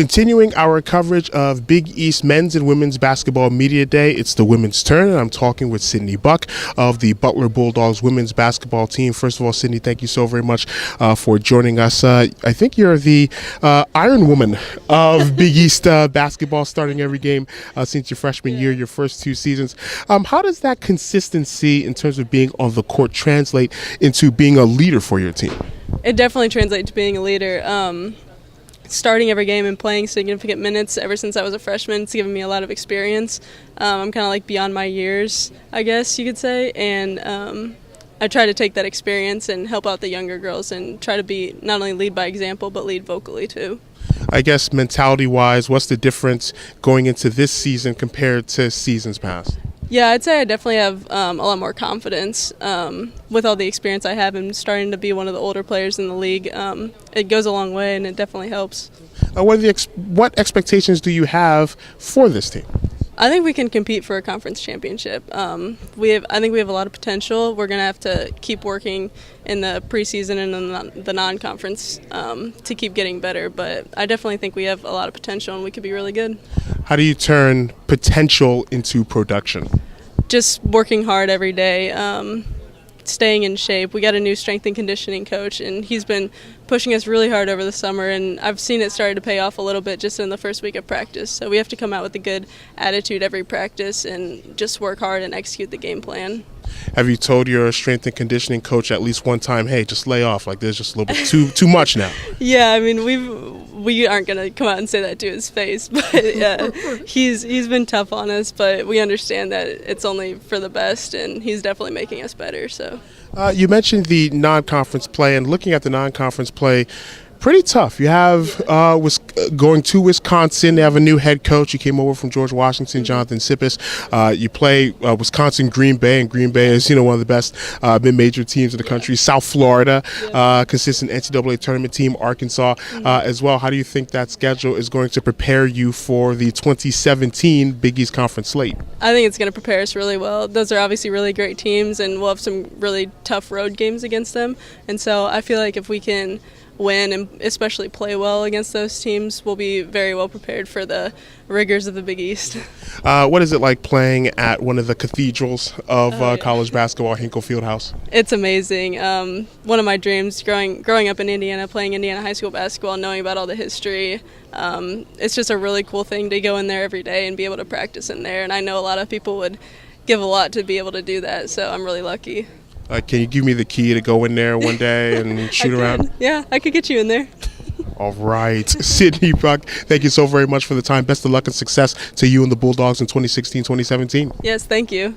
Continuing our coverage of Big East Men's and Women's Basketball Media Day, it's the women's turn, and I'm talking with Sydney Buck of the Butler Bulldogs women's basketball team. First of all, Sydney, thank you so very much for joining us. I think you're the Iron Woman of Big East basketball, starting every game since your freshman year, your first 2 seasons. How does that consistency in terms of being on the court translate into being a leader for your team? It definitely translates to being a leader. Starting every game and playing significant minutes ever since I was a freshman, it's given me a lot of experience. I'm kind of like beyond my years, I guess you could say, and I try to take that experience and help out the younger girls and try to be not only lead by example but lead vocally too. I guess mentality-wise, what's the difference going into this season compared to seasons past? Yeah, I'd say I definitely have a lot more confidence with all the experience I have and starting to be one of the older players in the league. It goes a long way and it definitely helps. What expectations do you have for this team? I think we can compete for a conference championship. I think we have a lot of potential. We're going to have to keep working in the preseason and in the non-conference to keep getting better. But I definitely think we have a lot of potential and we could be really good. How do you turn potential into production? Just working hard every day, staying in shape. We got a new strength and conditioning coach, and he's been pushing us really hard over the summer, and I've seen it started to pay off a little bit just in the first week of practice. So we have to come out with a good attitude every practice and just work hard and execute the game plan. Have you told your strength and conditioning coach at least one time, hey, just lay off, like there's just a little bit too much now? Yeah, I mean, we aren't going to come out and say that to his face, but yeah, he's been tough on us, but we understand that it's only for the best, and he's definitely making us better. So you mentioned the non-conference play, and looking at the non-conference play, pretty tough. You have going to Wisconsin. They have a new head coach. You came over from George Washington, Jonathan Sippis. You play Wisconsin, Green Bay, and Green Bay is one of the best mid-major teams in the country. South Florida, consistent NCAA tournament team. Arkansas as well. How do you think that schedule is going to prepare you for the 2017 Big East Conference slate? I think it's going to prepare us really well. Those are obviously really great teams, and we'll have some really tough road games against them. And so I feel like if we can win and especially play well against those teams, we'll be very well prepared for the rigors of the Big East. What is it like playing at one of the cathedrals of college basketball, Hinkle Fieldhouse? It's amazing. One of my dreams growing up in Indiana, playing Indiana high school basketball, knowing about all the history, it's just a really cool thing to go in there every day and be able to practice in there. And I know a lot of people would give a lot to be able to do that, so I'm really lucky. Can you give me the key to go in there one day and shoot around? Yeah, I could get you in there. All right. Sydney Buck, thank you so very much for the time. Best of luck and success to you and the Bulldogs in 2016-2017. Yes, thank you.